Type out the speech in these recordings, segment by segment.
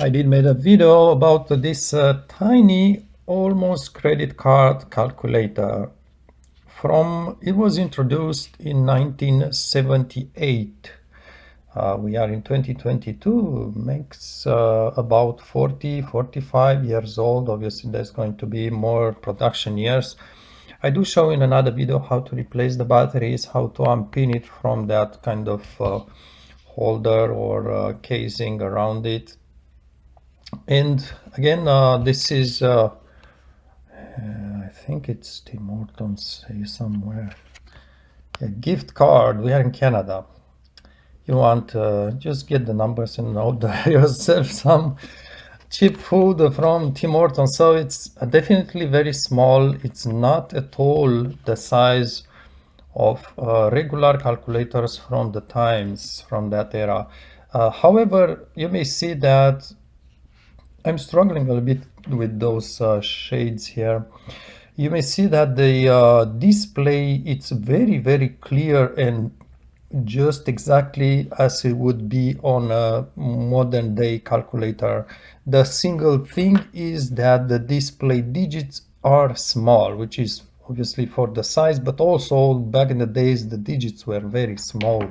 I did made a video about this tiny, almost credit card calculator. It was introduced in 1978. We are in 2022, makes about 45 years old. Obviously, there's going to be more production years. I do show in another video how to replace the batteries, how to unpin it from that kind of holder or casing around it. And again, this is, I think it's Tim Hortons say somewhere, a gift card. We are in Canada. You want just get the numbers and order yourself some cheap food from Tim Hortons. So it's definitely very small. It's not at all the size of regular calculators from the times from that era. However, you may see that I'm struggling a little bit with those shades here. You may see that the display, it's very clear and just exactly as it would be on a modern day calculator. The single thing is that the display digits are small, which is obviously for the size, but also back in the days the digits were very small.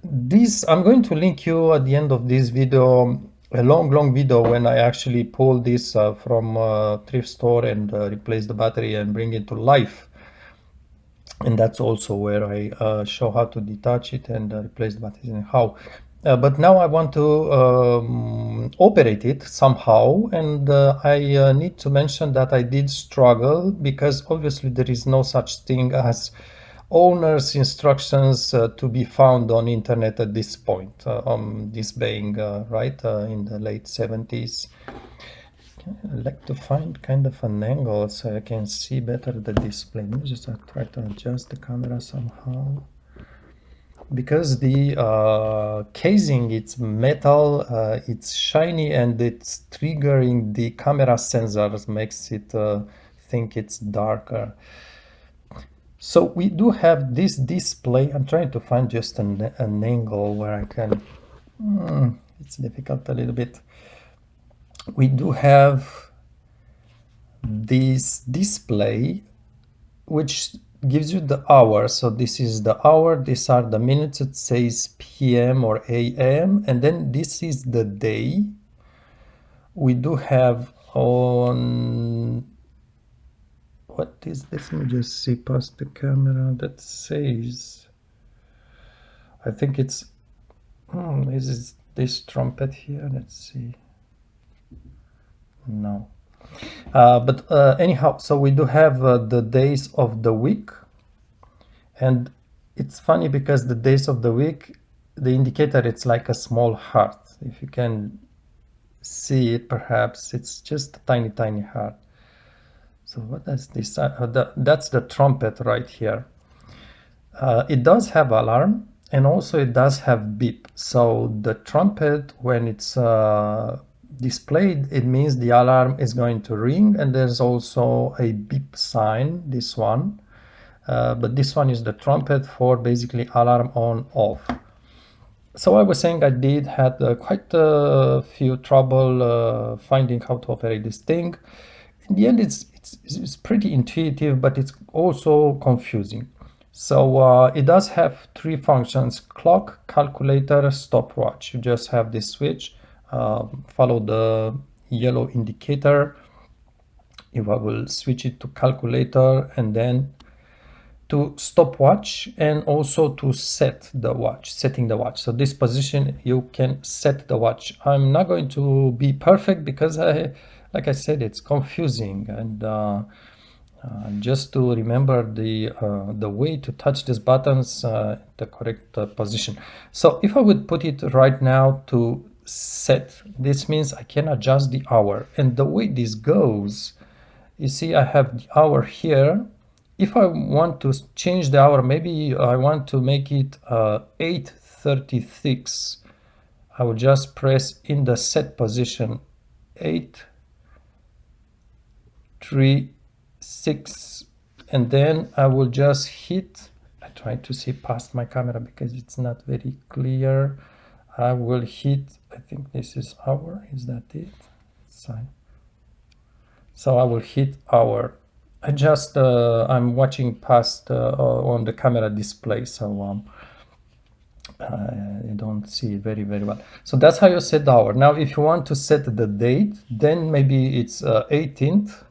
I'm going to link you at the end of this video a long video when I actually pull this from a thrift store and replace the battery and bring it to life. And that's also where I show how to detach it and replace the batteries and how. But now I want to operate it somehow, and I need to mention that I did struggle because obviously there is no such thing as owner's instructions to be found on internet at this point. This being right in the late 70s. I like to find kind of an angle so I can see better the display. Let me just try to adjust the camera somehow. Because the casing, it's metal, it's shiny, and it's triggering the camera sensors, makes it think it's darker. So we do have this display. I'm trying to find just an angle where I can, it's difficult a little bit. We do have this display which gives you the hour. So this is the hour, these are the minutes, it says PM or AM, and then this is the day. We do have on, what is this? Let me just see past the camera. That says, I think it's, is this trumpet here? Let's see. No. But anyhow, so we do have the days of the week, and it's funny because the days of the week, the indicator, it's like a small heart. If you can see it, perhaps it's just a tiny heart. So what is this? That's the trumpet right here. It does have alarm, and also it does have beep. So the trumpet, when it's displayed, it means the alarm is going to ring, and there's also a beep sign, this one. But this one is the trumpet for basically alarm on off. So I was saying I did had quite a few trouble finding how to operate this thing. In the end, it's pretty intuitive, but it's also confusing. So it does have three functions: clock, calculator, stopwatch. You just have this switch, follow the yellow indicator. If I will switch it to calculator, and then to stopwatch, and also to setting the watch. So this position, you can set the watch. I'm not going to be perfect because like I said, it's confusing, and just to remember the way to touch these buttons, the correct position. So if I would put it right now to set, this means I can adjust the hour. And the way this goes, you see I have the hour here. If I want to change the hour, maybe I want to make it 8:36. I will just press in the set position 8:36, and then I will just hit, I try to see past my camera because it's not very clear. I will hit I think this is hour. Is that it? Sign. So I will hit hour. I'm watching past on the camera display, so you don't see it very well. So that's how you set the hour. Now if you want to set the date, then maybe it's 18th.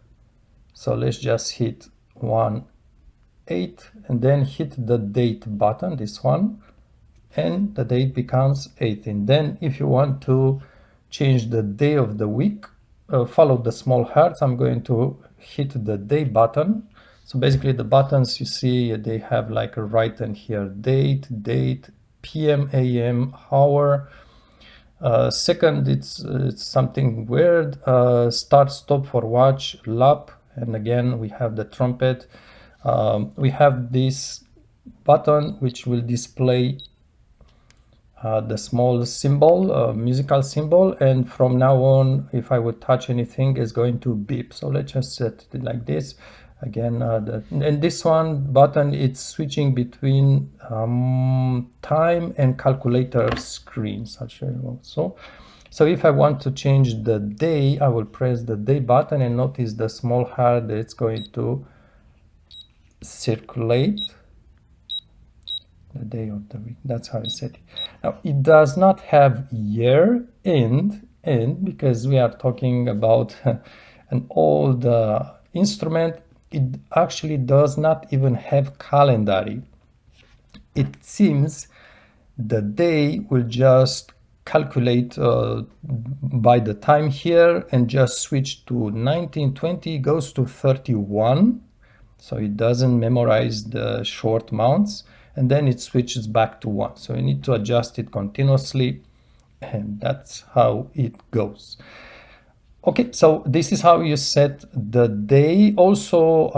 So let's just hit 1/8 and then hit the date button, this one, and the date becomes 18. Then if you want to change the day of the week, follow the small hearts. I'm going to hit the day button. So basically the buttons you see, they have like a right hand here, date, PM, AM, hour. Second, it's something weird, start, stop for watch, lap, and again we have the trumpet. We have this button which will display the small symbol, musical symbol, and from now on if I would touch anything it's going to beep. So let's just set it like this again. And this one button, it's switching between time and calculator screens. I'll show you also. So if I want to change the day, I will press the day button and notice the small heart that it's going to circulate the day of the week. That's how I set it. Now it does not have year end because we are talking about an old instrument. It actually does not even have calendar. It seems the day will just calculate by the time here and just switch to 1920, goes to 31. So it doesn't memorize the short mounts, and then it switches back to 1. So you need to adjust it continuously, and that's how it goes. Okay, so this is how you set the day. Also,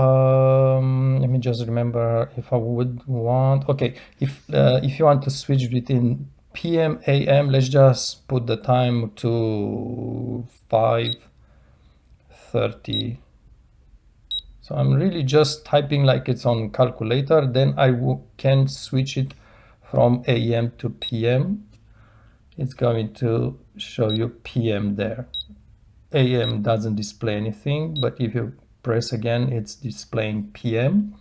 let me just remember if I would want. Okay, if you want to switch between PM, AM, let's just put the time to 5:30. So I'm really just typing like it's on calculator. Then I can switch it from AM to PM. It's going to show you PM there. AM doesn't display anything, but if you press again, it's displaying PM.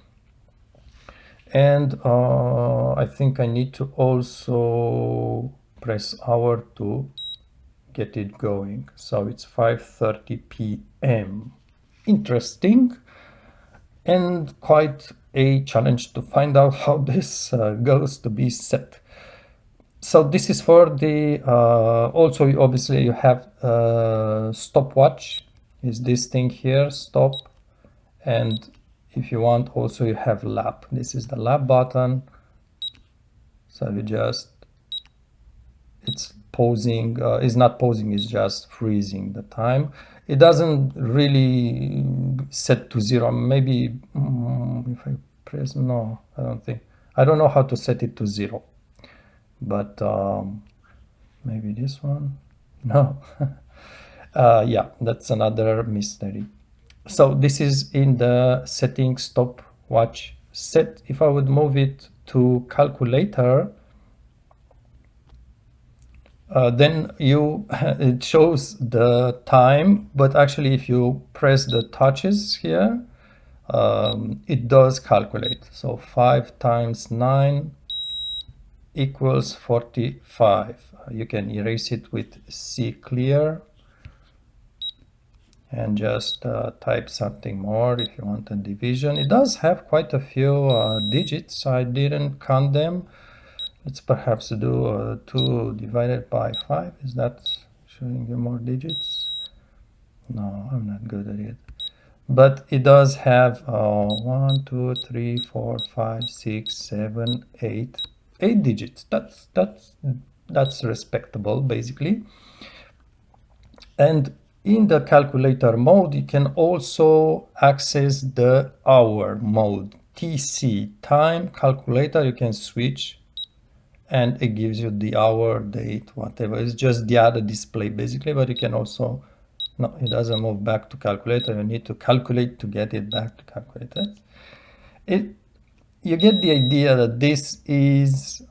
And I think I need to also press hour to get it going. So it's 5:30 PM. Interesting, and quite a challenge to find out how this goes to be set. So this is for the also obviously you have stopwatch, is this thing here, stop, and if you want also you have lap. This is the lap button. So you just, it's pausing, it's not pausing, it's just freezing the time. It doesn't really set to 0. Maybe if I press, no, I don't know how to set it to 0, but maybe this one, no. Yeah, that's another mystery. So this is in the settings stopwatch set. If I would move it to calculator, then it shows the time, but actually if you press the touches here, it does calculate. So 5 times 9 equals 45. You can erase it with C clear and just type something more if you want a division. It does have quite a few digits. I didn't count them. Let's perhaps do 2 divided by 5. Is that showing you more digits? No, I'm not good at it. But it does have 1, 2, 3, 4, 5, 6, 7, 8 digits. That's respectable, basically. And in the calculator mode, you can also access the hour mode, TC, time calculator. You can switch and it gives you the hour, date, whatever. It's just the other display basically, but you can also, no, it doesn't move back to calculator. You need to calculate to get it back to calculator. You get the idea that this is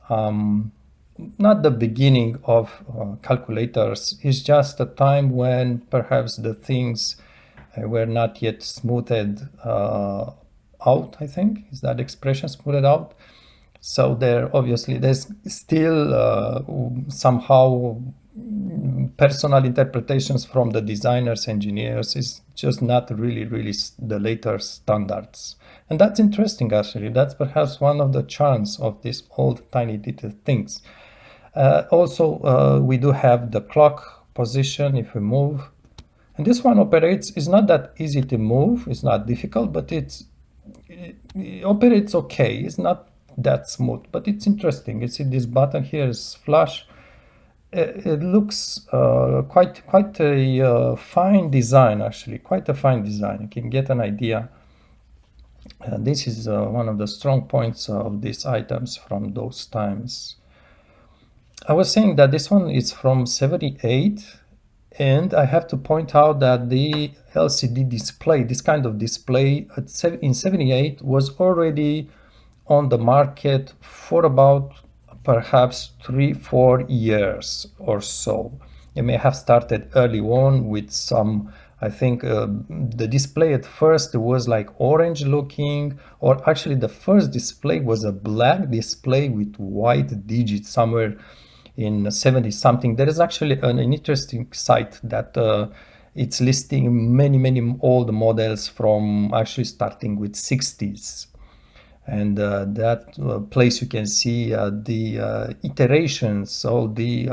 not the beginning of calculators. It's just a time when perhaps the things were not yet smoothed out, I think. Is that expression, smoothed out? So there's still somehow personal interpretations from the designers, engineers. Is just not really the later standards. And that's interesting, actually. That's perhaps one of the charms of these old tiny little things. Also, we do have the clock position if we move. And this one operates, it's not that easy to move, it's not difficult, but it operates okay. It's not that smooth, but it's interesting. You see this button here is flash. It looks quite a fine design, actually, quite a fine design. You can get an idea. This is one of the strong points of these items from those times. I was saying that this one is from 78, and I have to point out that the LCD display, this kind of display in 78 was already on the market for about perhaps 3-4 years or so. It may have started early on with some, I think the display at first was like orange looking, or actually the first display was a black display with white digits somewhere in 70 something. There is actually an interesting site that it's listing many old models from actually starting with 60s. And that place you can see the iterations, all the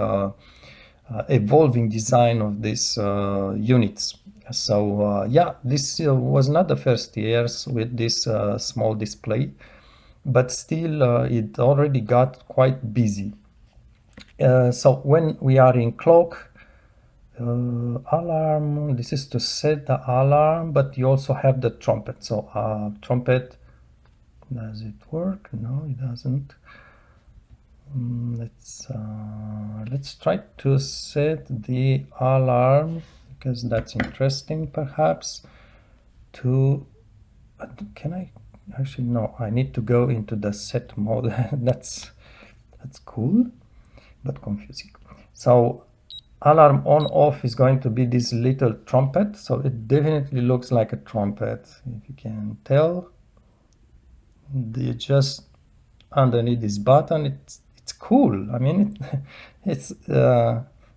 evolving design of these units. So yeah, this was not the first years with this small display, but still it already got quite busy. So when we are in clock, alarm, this is to set the alarm, but you also have the trumpet. So trumpet, does it work? No, it doesn't. Let's try to set the alarm, because that's interesting perhaps. To can I actually, no, I need to go into the set mode. that's cool, but confusing. So alarm on off is going to be this little trumpet. So it definitely looks like a trumpet, if you can tell. You just underneath this button, it's cool. I mean, it's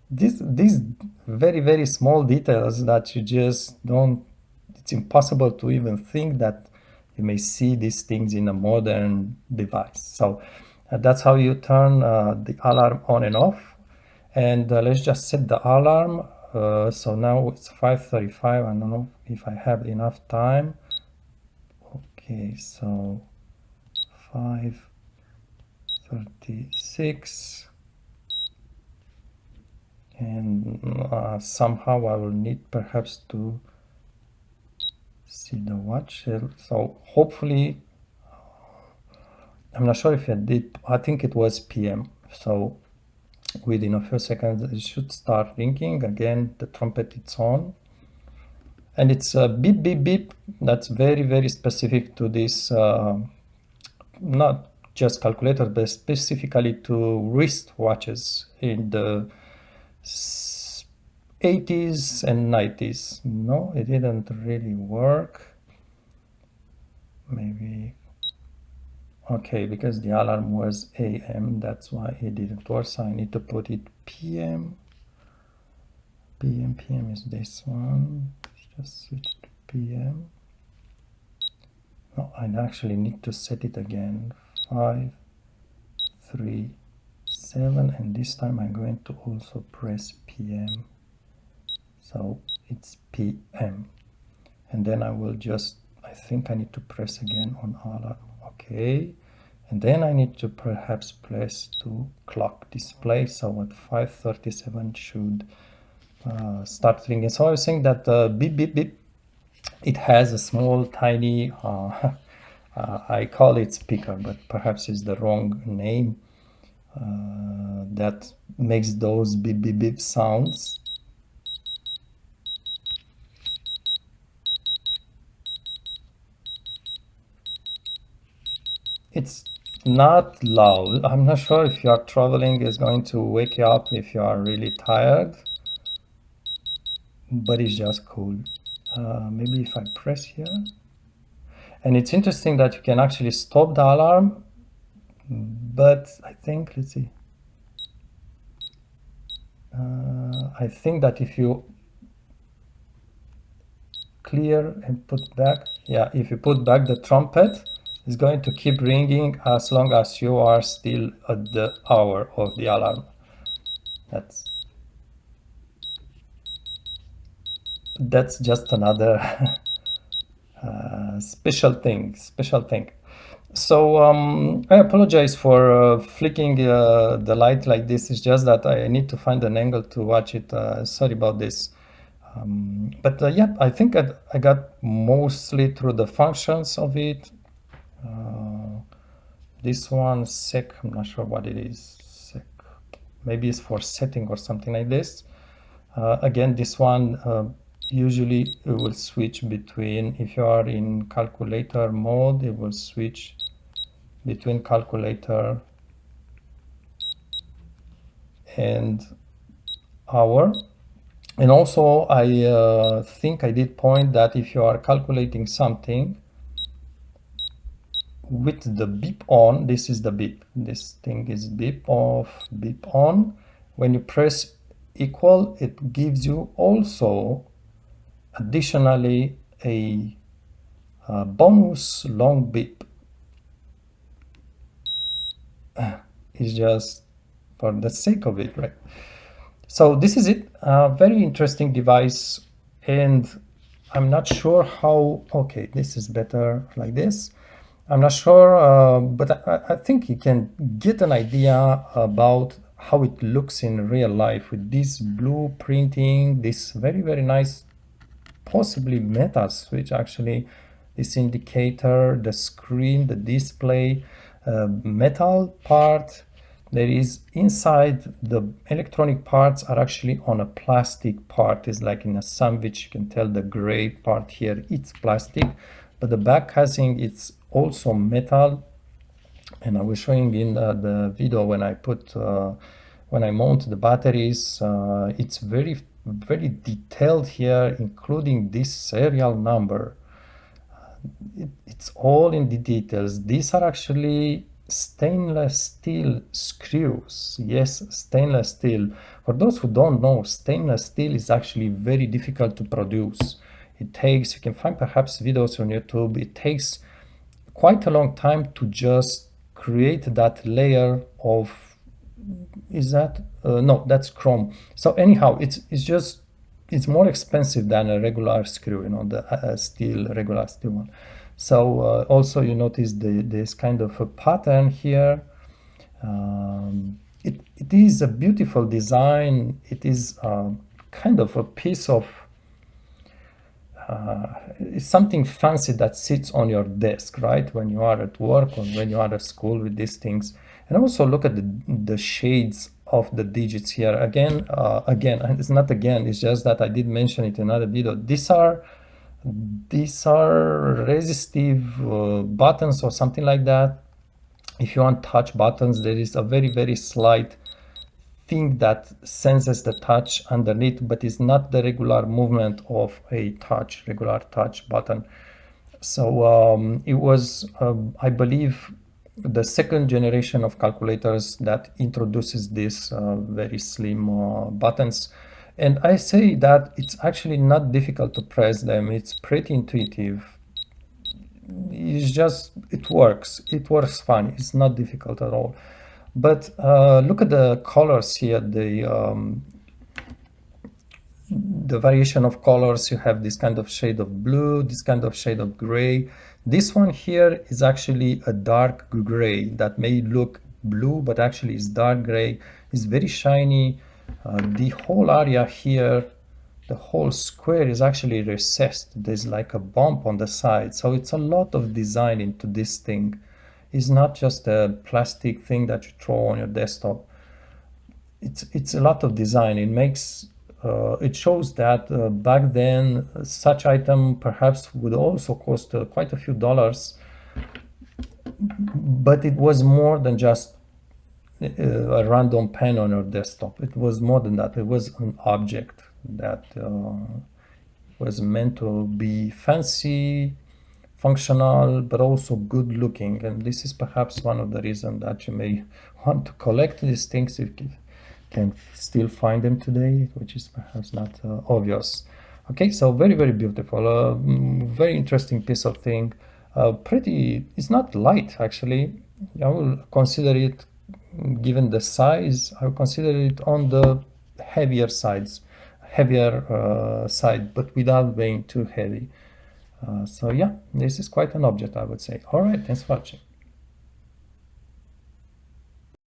these very small details that you just don't, it's impossible to even think that you may see these things in a modern device. So that's how you turn the alarm on and off. And let's just set the alarm. So now it's 5:35. I don't know if I have enough time. Okay, so 5:36, and somehow I will need perhaps to see the watch. So hopefully, I'm not sure if I did, I think it was PM. So within a few seconds it should start ringing again. The trumpet is on, and it's a beep beep beep. That's very specific to this not just calculators, but specifically to wrist watches in the 80s and 90s. No, it didn't really work. Maybe, okay, because the alarm was AM, that's why it didn't work. So I need to put it PM. PM is this one. Just switch to PM. No, I actually need to set it again. 5, 3, 7, and this time I'm going to also press PM. So it's PM, and then I will just, I think I need to press again on alarm. Okay, and then I need to perhaps press to clock display. So at 5:37 should start ringing. So I was saying that beep beep beep, it has a small tiny I call it speaker, but perhaps it's the wrong name, that makes those beep beep beep sounds. It's not loud. I'm not sure if you are traveling is going to wake you up if you are really tired, but it's just cool. Maybe if I press here, and it's interesting that you can actually stop the alarm, but I think, let's see, I think that if you clear and put back, yeah, if you put back the trumpet, it's going to keep ringing as long as you are still at the hour of the alarm. That's just another special thing. So I apologize for flicking the light like this. It's just that I need to find an angle to watch it. Sorry about this. But yeah, I think I got mostly through the functions of it. This one, sec, I'm not sure what it is. Sec, maybe it's for setting or something like this. Again, this one, usually it will switch between, if you are in calculator mode, it will switch between calculator and hour. And also I think I did point that if you are calculating something with the beep on, this is the beep, this thing is beep off, beep on. When you press equal, it gives you also additionally a bonus long beep. It's just for the sake of it, right? So this is it. Very interesting device, and I'm not sure how. Okay, this is better like this. I'm not sure, but I think you can get an idea about how it looks in real life with this blue printing, this very, very nice, possibly metal switch actually, this indicator, the screen, the display, metal part. There is inside, the electronic parts are actually on a plastic part. It's like in a sandwich. You can tell the gray part here, it's plastic, but the back casing, it's also metal. And I was showing in the video when I put when I mount the batteries, it's very, very detailed here, including this serial number. It's all in the details. These are actually stainless steel screws. Yes, stainless steel. For those who don't know, stainless steel is actually very difficult to produce. It takes, you can find perhaps videos on YouTube, it takes quite a long time to just create that layer of, is that no, that's chrome. So anyhow, it's more expensive than a regular screw, you know, the regular steel one. So also you notice this kind of a pattern here. It is a beautiful design. It is kind of a piece of it's something fancy that sits on your desk, right? When you are at work or when you are at school with these things. And also look at the shades of the digits here. Again, it's not again, it's just that I did mention it in another video. These are resistive buttons or something like that. If you want touch buttons, there is a very, very slight thing that senses the touch underneath, but it's not the regular movement of a regular touch button. So it was, I believe, the second generation of calculators that introduces these very slim buttons. And I say that it's actually not difficult to press them. It's pretty intuitive. It's just, it works fine. It's not difficult at all. But look at the colors here, the variation of colors. You have this kind of shade of blue, this kind of shade of gray. This one here is actually a dark gray that may look blue, but actually is dark gray. It's very shiny. The whole area here, the whole square is actually recessed. There's like a bump on the side. So it's a lot of design into this thing. It's not just a plastic thing that you throw on your desktop. It's a lot of design. It makes it shows that back then such item perhaps would also cost quite a few dollars. but it was more than just a random pen on your desktop. It was more than that. It was an object that was meant to be fancy, functional, but also good looking. And this is perhaps one of the reasons that you may want to collect these things if you can still find them today, which is perhaps not obvious. Okay, so very, very beautiful, very interesting piece of thing. Pretty, it's not light actually. I will consider it, given the size, I will consider it on the heavier side, but without being too heavy. So yeah, this is quite an object, I would say. All right, thanks for watching.